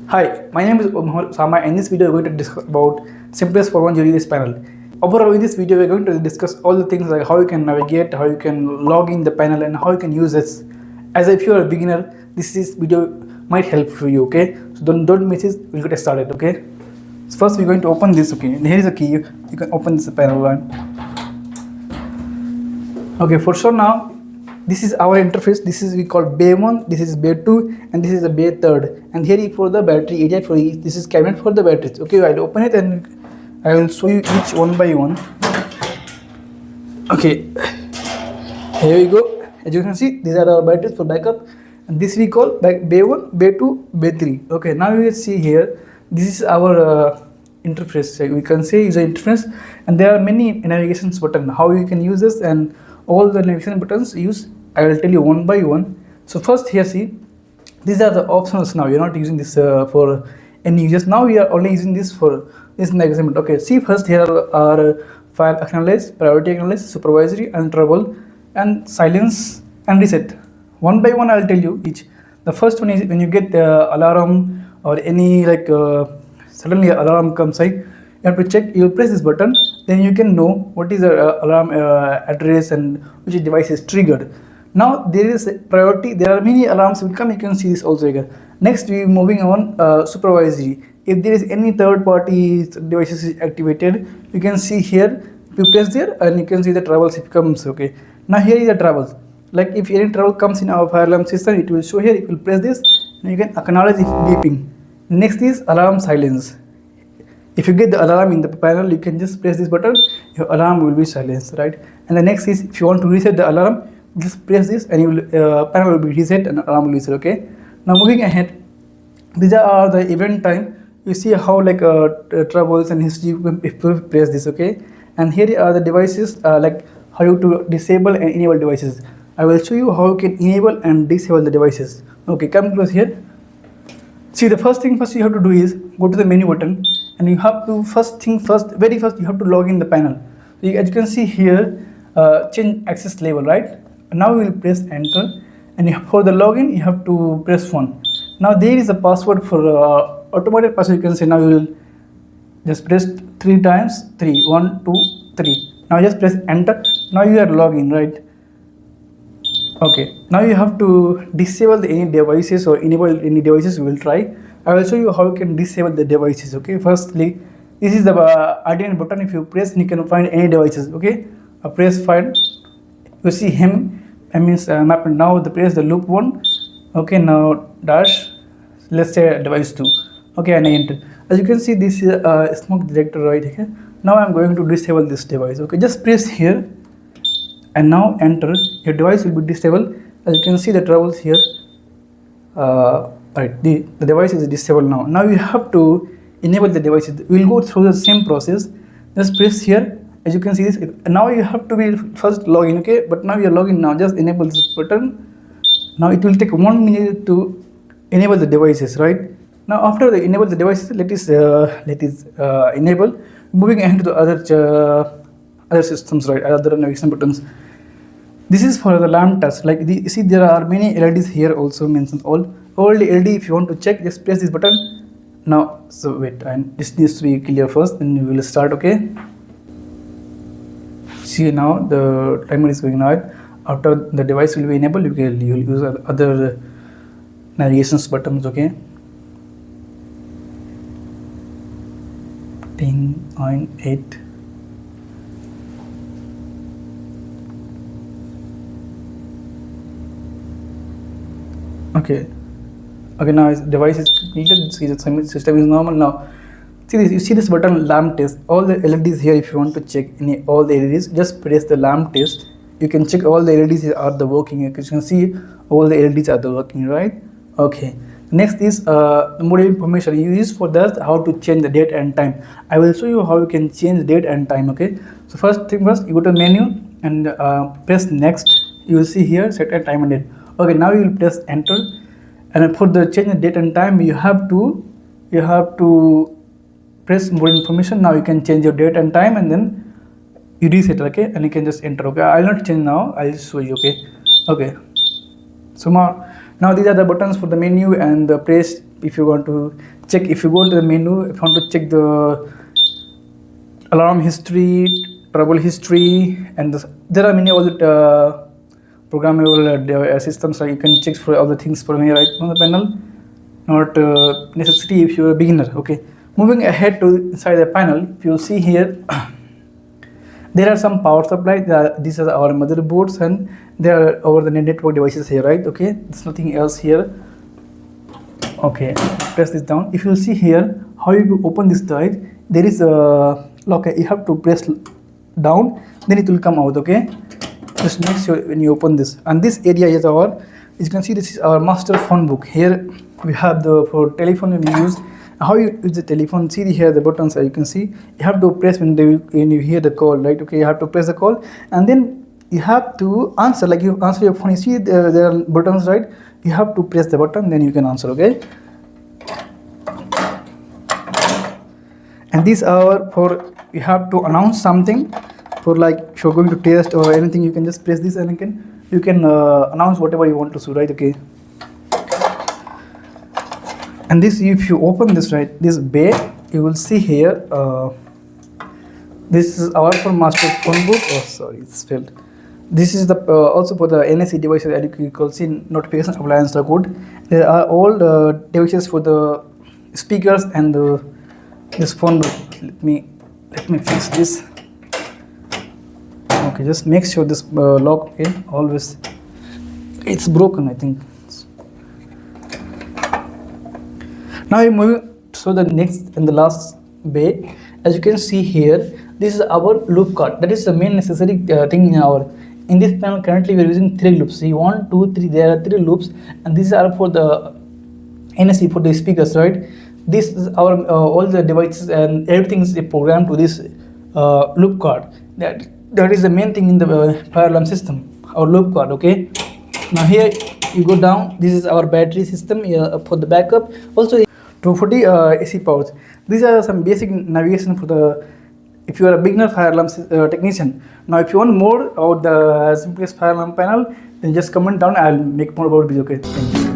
Hi, my name is Mohammed Sama. In this video, we're going to discuss about Simplex 4100ES panel. Overall, in this video, we're going to discuss all the things like how you can navigate, how you can log in the panel, and how you can use this. As if you're a beginner, this video might help for you. Okay, so don't miss it. We'll get started. Okay. So first, we're going to open this. Okay, and here is a key. You can open this panel one. Okay, for sure now. This is our interface. This is we call bay 1, this is bay 2, and this is the bay 3rd, and here for the battery area for each, this is cabinet for the batteries. Okay, I'll open it and I will show you each one by one. Okay, here we go. As you can see, these are our batteries for backup, and this we call bay 1, bay 2, bay 3. Okay, now you will see here, this is our interface. We can say user interface, and there are many navigations button how you can use this, and all the navigation buttons use. I will tell you one by one. So first here, see, these are the options. Now you're not using this for any users. Now we are only using this for this navigation button. Okay, see, first here are file acknowledge, priority acknowledge, supervisory, and trouble, and silence, and reset. One by one I'll tell you each. The first one is when you get the alarm or any suddenly alarm comes, right? You have to check. You press this button, then you can know what is the alarm address and which device is triggered. Now there is a priority. There are many alarms will come. You can see this also here. Next, we moving on supervisory. If there is any third party devices is activated, you can see here. You press there and you can see the troubles it comes. Okay. Now here is the troubles. Like if any trouble comes in our fire alarm system, it will show here. You will press this and you can acknowledge if beeping. Next is alarm silence. If you get the alarm in the panel, you can just press this button, your alarm will be silenced, right? And the next is if you want to reset the alarm, just press this and you will, panel will be reset and alarm will be reset. Okay. Now moving ahead, these are the event time. You see how troubles and history if you press this. Okay. And here are the devices like how you to disable and enable devices. I will show you how you can enable and disable the devices. Okay, come close here. See, the first thing you have to do is go to the menu button, and you have to very first you have to log in the panel. So as you can see here, change access level, right? Now we will press enter, and for the login you have to press 1. Now there is a password for automated password. You can say now you will just press 3 times 3 1 2 3. Now just press enter. Now you are logged in, right? Okay, now you have to disable any devices or enable any devices. We will try. I will show you how you can disable the devices. Okay, firstly, this is the RDN button. If you press, you can find any devices. Okay, press find. You see him. I means map. Now the press the loop 1. Okay, now dash. Let's say device 2. Okay, and I enter. As you can see, this is a smoke detector right here. Now I'm going to disable this device. Okay, just press here. And now enter. Your device will be disabled. As you can see the troubles here. Right, the device is disabled now. Now you have to enable the devices. We will go through the same process. Just press here. As you can see this. Now you have to be first login. Okay, but now you are login. Now just enable this button. Now it will take 1 minute to enable the devices. Right. Now after the enable the devices, let is enable. Moving ahead to the other systems, right? Other navigation buttons. This is for the lamp test. Like you see, there are many LEDs here also mentioned. All the LED. If you want to check, just press this button. Now, so wait, and this needs to be clear first. Then we will start. Okay. See now the timer is going out. After the device will be enabled, you will use other navigations buttons. Okay. 10, 9, 8. Okay. Okay, now its device is completed. See the system is normal now. See this. You see this button lamp test. All the LEDs here. If you want to check all the LEDs, just press the lamp test. You can check all the LEDs are the working. You can see all the LEDs are the working, right? Okay. Next is more information. You use for that how to change the date and time. I will show you how you can change date and time. Okay. So first, you go to menu and press next. You will see here set a time and date. Okay, now you will press enter, and for the change the date and time you have to press more information. Now you can change your date and time, and then you reset. Okay, and you can just enter. Okay, I will not change now. I will show you. Okay. So now these are the buttons for the menu and the if you want to check, if you go to the menu, if you want to check the alarm history, trouble history, and there are many other programmable systems, so you can check for other things from here right on the panel. Not necessity if you're a beginner. Okay, moving ahead to inside the panel, if you see here there are some power supply. These are our motherboards, and there are over the network devices here, right? Okay, there's nothing else here. Okay, press this down. If you see here how you open this drive, there is a lock. You have to press down, then it will come out. Okay, just make sure when you open this. And this area is our, as you can see, this is our master phone book. Here we have the for telephone we use. How you use the telephone? See here the buttons. You can see you have to press when you hear the call, right? Okay, you have to press the call, and then you have to answer. Like you answer your phone. You see there are buttons, right? You have to press the button, then you can answer. Okay. And these are for you have to announce something. For like if you're going to test or anything, you can just press this and you can announce whatever you want to do, right? Okay. And this, if you open this, right, this bay, you will see here this is our for master phone book. Oh sorry, it's failed. This is the also for the NSE devices, as you can see notification appliance code. There are all the devices for the speakers and this phone book. Let me fix this. Okay, just make sure this lock, okay, always it's broken, I think. Now we move to the next and the last bay. As you can see here, this is our loop card. That is the main necessary thing in this panel. Currently we are using 3 loops. See, 1, 2, 3. There are 3 loops, and these are for the NSE, for the speakers, right? This is our all the devices and everything is programmed to this loop card. That is the main thing in the fire alarm system, our loop card. Okay. Now here you go down. This is our battery system for the backup. Also 240 AC ports. These are some basic navigation for the if you are a beginner fire alarm technician. Now if you want more about the Simplex fire alarm panel, then just comment down. I'll make more about it. Okay. Thank you.